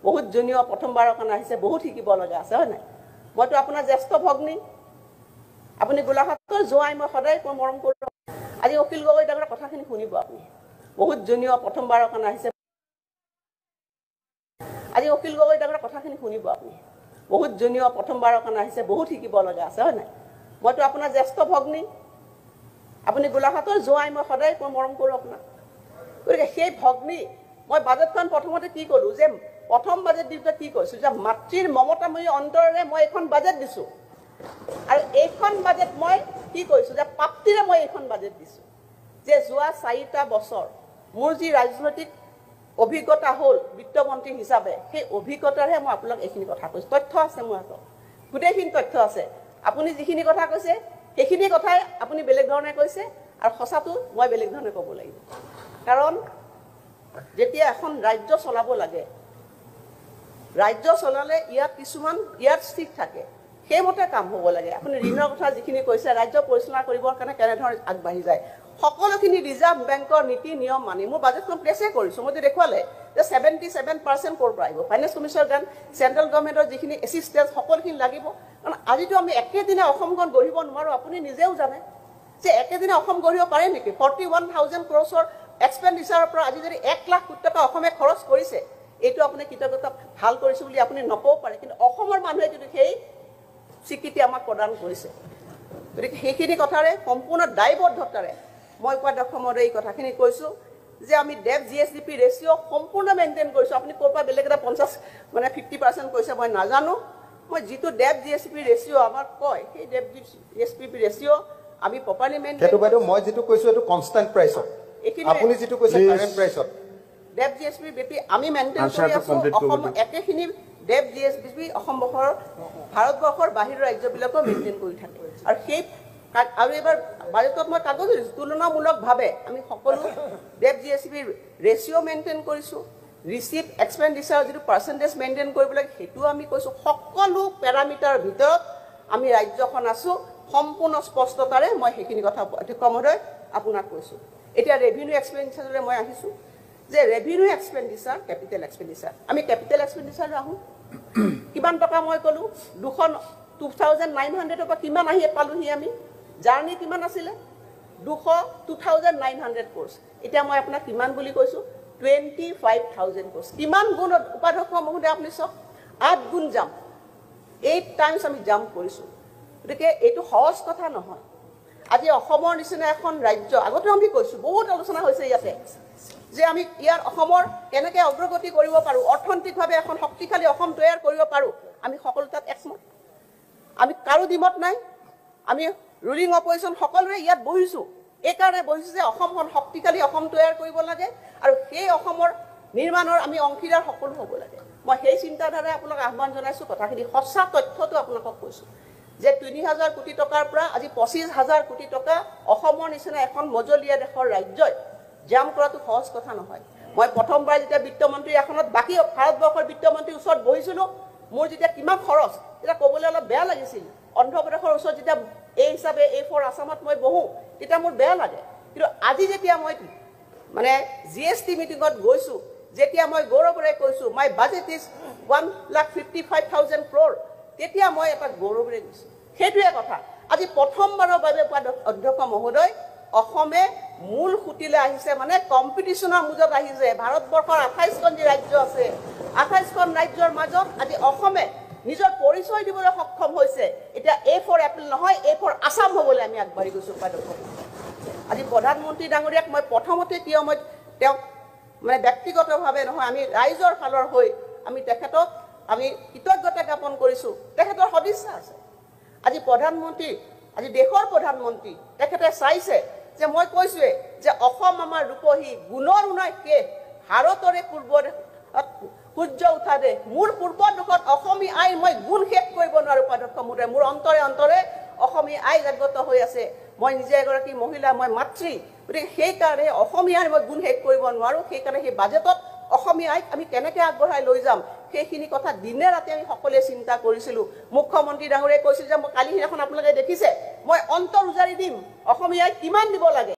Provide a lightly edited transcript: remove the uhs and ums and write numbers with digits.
বহুত জুনিয়ৰ প্ৰথমবাৰৰ কাৰণে আহিছে, বহুত শিকিব লগা আছে, হয় নাই? মইতো আপোনাৰ জ্যেষ্ঠ ভগ্নী, আপুনি গোলাঘাটৰ জোৱাই, মই সদায় মৰম কৰোঁ। আজি অখিল গগৈ ডাঙৰ কথাখিনি শুনিব আপুনি। বহুত জুনিয়ৰ প্ৰথমবাৰৰ কাৰণে আহিছে, আজি অখিল গগৈ ডাঙৰ কথাখিনি শুনিব আপুনি। বহুত জুনিয়ৰ প্ৰথমবাৰৰ কাৰণে আহিছে, বহুত শিকিব লগা আছে, হয় নাই? মইতো আপোনাৰ জ্যেষ্ঠ ভগ্নী, আপুনি গোলাঘাটৰ জোৱাই, মই সদায় মৰম কৰোঁ আপোনাক। গতিকে সেই ভগ্নী, মই বাজেটখন প্ৰথমতে কি ক'লোঁ যে প্ৰথম বাজেট দিওঁতে কি কৈছোঁ যে মাতৃৰ মমতাময়ী অন্তৰেৰে মই এইখন বাজেট দিছোঁ, আৰু এইখন বাজেট মই কি কৈছোঁ যে প্ৰাপ্তিৰে মই এইখন বাজেট দিছোঁ। যে যোৱা 4টা বছৰ মোৰ যি ৰাজনৈতিক অভিজ্ঞতা হ'ল বিত্তমন্ত্ৰী হিচাপে, সেই অভিজ্ঞতাৰহে মই আপোনাক এইখিনি কথা কৈছোঁ। তথ্য আছে মোৰ হাতত, গোটেইখিনি তথ্য আছে। আপুনি যিখিনি কথা কৈছে সেইখিনি কথাই আপুনি বেলেগ ধৰণে কৈছে, আৰু সঁচাটো মই বেলেগ ধৰণে ক'ব লাগিব। কাৰণ যেতিয়া এখন ৰাজ্য চলাব লাগে, ৰাজ্য চলালে ইয়াত কিছুমান স্থিত থাকে, সেইমতে কাম হ'ব লাগে। আপুনি ঋণৰ কথা যিখিনি কৈছে, ৰাজ্য পৰিচালনা কৰিবৰ কাৰণে কেনেধৰণে আগবাঢ়ি যায়, সকলোখিনি ৰিজাৰ্ভ বেংকৰ নীতি নিয়ম মানি মোৰ বাজেটখন প্লেচে কৰিছোঁ। মই দেখুৱালে যে 77% ক'ৰ পৰা আহিব, ফাইনেন্স কমিছনৰ গান, চেণ্ট্ৰেল গভৰ্ণমেণ্টৰ যিখিনি এছিষ্টেঞ্চ সকলোখিনি লাগিব। কাৰণ আজিতো আমি একেদিনে অসমখন গঢ়িব নোৱাৰোঁ, আপুনি নিজেও জানে যে একেদিনে অসম গঢ়িব পাৰে নেকি? 41,000 crores এক্সপেণ্ডিচাৰৰ পৰা আজি যদি 1 লাখ কোটি টকা অসমে খৰচ কৰিছে, এইটো আপুনি কৃতজ্ঞতা ভাল কৰিছোঁ বুলি আপুনি নক'ব পাৰে, কিন্তু অসমৰ মানুহে যদি সেই স্বীকৃতি আমাক প্ৰদান কৰিছে। গতিকে সেইখিনি কথাৰে সম্পূৰ্ণ দায়বদ্ধতাৰে মই উপাধ্যক্ষ মহোদয় এই কথাখিনি কৈছোঁ যে আমি ডেট GSDP ৰেচিঅ' সম্পূৰ্ণ মেইনটেইন কৰিছোঁ। আপুনি ক'ৰ পৰা বেলেগ এটা 50% কৈছে মই নাজানো। মই যিটো ডেট GSDP ৰেচিঅ' আমাক কয়, সেই ডেট GSDP ৰেচিঅ' আমি প্ৰপাৰলি মেইনটেইন। সেইটো বাইদেউ মই যিটো কৈছোঁ এইটো কনষ্টেণ্ট প্ৰাইচত, আপুনি যিটো কৈছে কাৰেণ্ট প্ৰাইচত। ডেট GSDP আমি মেইনটেইন কৰি আছোঁ। অসম একেখিনি ডেট GSDP অসমবৰ্ষৰ ভাৰতবৰ্ষৰ বাহিৰৰ ৰাজ্যবিলাকো মেইনটেইন কৰি থাকে। আৰু সেই আৰু এইবাৰ বাজেটত মই কাগজ দিছোঁ, তুলনামূলকভাৱে আমি সকলো ডেট GSDP ৰেচিঅ' মেইনটেইন কৰিছোঁ। ৰিচিপ্ট এক্সপেণ্ডিচাৰ যিটো পাৰ্চেণ্টেজ মেইনটেইন কৰিব লাগে সেইটোও আমি কৈছোঁ। সকলো পেৰামিটাৰৰ ভিতৰত আমি ৰাজ্যখন আছোঁ। সম্পূৰ্ণ স্পষ্টতাৰে মই সেইখিনি কথা অধ্যক্ষ মহোদয় আপোনাক কৈছোঁ। এতিয়া ৰেভিনিউ এক্সপেণ্ডিচাৰলৈ মই আহিছোঁ যে ৰেভিনিউ এক্সপেণ্ডিচাৰ, কেপিটেল এক্সপেণ্ডিচাৰ। আমি কেপিটেল এক্সপেণ্ডিচাৰলৈ আহোঁ। কিমান টকা মই ক'লোঁ 2,900 পৰা কিমান আহি পালোঁহি আমি। জাৰ্ণি কিমান আছিলে 2,900 crores। এতিয়া মই আপোনাক কিমান বুলি কৈছোঁ 25,000 crores। কিমান গুণত উপাধ্যক্ষ মহোদয় আপুনি চাওক, 8 গুণ জাম্প, 8 times আমি জাম্প কৰিছোঁ। গতিকে এইটো সহজ কথা নহয়। আজি অসমৰ নিচিনা এখন ৰাজ্য, আগতে আমি কৈছোঁ, বহুত আলোচনা হৈছে ইয়াতে যে আমি ইয়াৰ অসমৰ কেনেকৈ অগ্ৰগতি কৰিব পাৰোঁ, অৰ্থনৈতিকভাৱে এখন শক্তিশালী অসম তৈয়াৰ কৰিব পাৰোঁ। আমি সকলো তাত একমত, আমি কাৰো দ্বিমত নাই। আমি ৰুলিং অপজিশ্যন সকলোৰে ইয়াত বহিছোঁ, এইকাৰণে বহিছোঁ যে অসমখন শক্তিশালী অসম তৈয়াৰ কৰিব লাগে, আৰু সেই অসমৰ নিৰ্মাণৰ আমি অংশীদাৰ সকলো হ'ব লাগে। মই সেই চিন্তাধাৰাই আপোনাক আহ্বান জনাইছোঁ। কথাখিনি সঁচা তথ্যটো আপোনালোকক কৈছোঁ যে 3,000 কোটি টকাৰ পৰা আজি 25,000 কোটি টকা অসমৰ নিচিনা এখন মজলীয়া দেশৰ ৰাজ্যই জাম্প কৰাটো সহজ কথা নহয়। মই প্ৰথমবাৰ যেতিয়া বিত্তমন্ত্ৰী আসনত বাকী ভাৰতবৰ্ষৰ বিত্তমন্ত্ৰীৰ ওচৰত বহিছিলোঁ, মোৰ যেতিয়া কিমান খৰচ তেতিয়া ক'বলৈ অলপ বেয়া লাগিছিল। অন্ধ্ৰপ্ৰদেশৰ ওচৰত যেতিয়া এই হিচাপে A4 আছামত মই বহোঁ তেতিয়া মোৰ বেয়া লাগে। কিন্তু আজি যেতিয়া মই মানে GST মিটিঙত গৈছোঁ, যেতিয়া মই গৌৰৱেৰে কৈছোঁ মাই বাজেট ইজ 1,55,000 crore, তেতিয়া মই এটা গৌৰৱেৰে গৈছোঁ। সেইটোৱে কথা। আজি প্ৰথমবাৰৰ বাবে অধ্যক্ষ মহোদয় অসমে মূল সুতিলৈ আহিছে, মানে কম্পিটিশ্যনৰ মাজত আহিছে। ভাৰতবৰ্ষৰ 28খন যি ৰাজ্য আছে, 28খন ৰাজ্যৰ মাজত আজি অসমে নিজৰ পৰিচয় দিবলৈ সক্ষম হৈছে। এতিয়া A4 এপ্ৰিল নহয়, A4 আছাম হ'বলৈ আমি আগবাঢ়ি গৈছোঁ। আজি প্ৰধানমন্ত্ৰী ডাঙৰীয়াক মই প্ৰথমতে কিয় মই তেওঁক মানে ব্যক্তিগতভাৱে নহয়, আমি ৰাইজৰ ফালৰ হৈ আমি তেখেতক আমি কৃতজ্ঞতা জ্ঞাপন কৰিছোঁ। তেখেতৰ সদিচ্ছা আছে। আজি প্ৰধানমন্ত্ৰী, আজি দেশৰ প্ৰধানমন্ত্ৰী, তেখেতে চাইছে যে মই কৈছোঁৱে যে অসম আমাৰ ৰূপহী, গুণৰ উন্নয় শেষ, ভাৰতৰে পূৰ্ব সূৰ্য উঠা দেশ। মোৰ পূৰ্ব দেশত অসমী আই মই গুণ শেষ কৰিব নোৱাৰোঁ। উপাধ্যক্ষ মহোদয়, মোৰ অন্তৰে অন্তৰে অসমী আই জাগ্ৰত হৈ আছে। মই নিজে এগৰাকী মহিলা, মই মাতৃ, গতিকে সেইকাৰণে অসমীয়াৰ মই গুণ শেষ কৰিব নোৱাৰোঁ। সেইকাৰণে সেই বাজেটত অসমীয়া আইক আমি কেনেকৈ আগবঢ়াই লৈ যাম সেইখিনি কথা দিনে ৰাতি আমি সকলোৱে চিন্তা কৰিছিলোঁ। মুখ্যমন্ত্ৰী ডাঙৰীয়াই কৈছিল যে মই কালি সিদিনাখন আপোনালোকে দেখিছে, মই অন্তৰ উজাৰি দিম, অসমীয়া আইক কিমান দিব লাগে।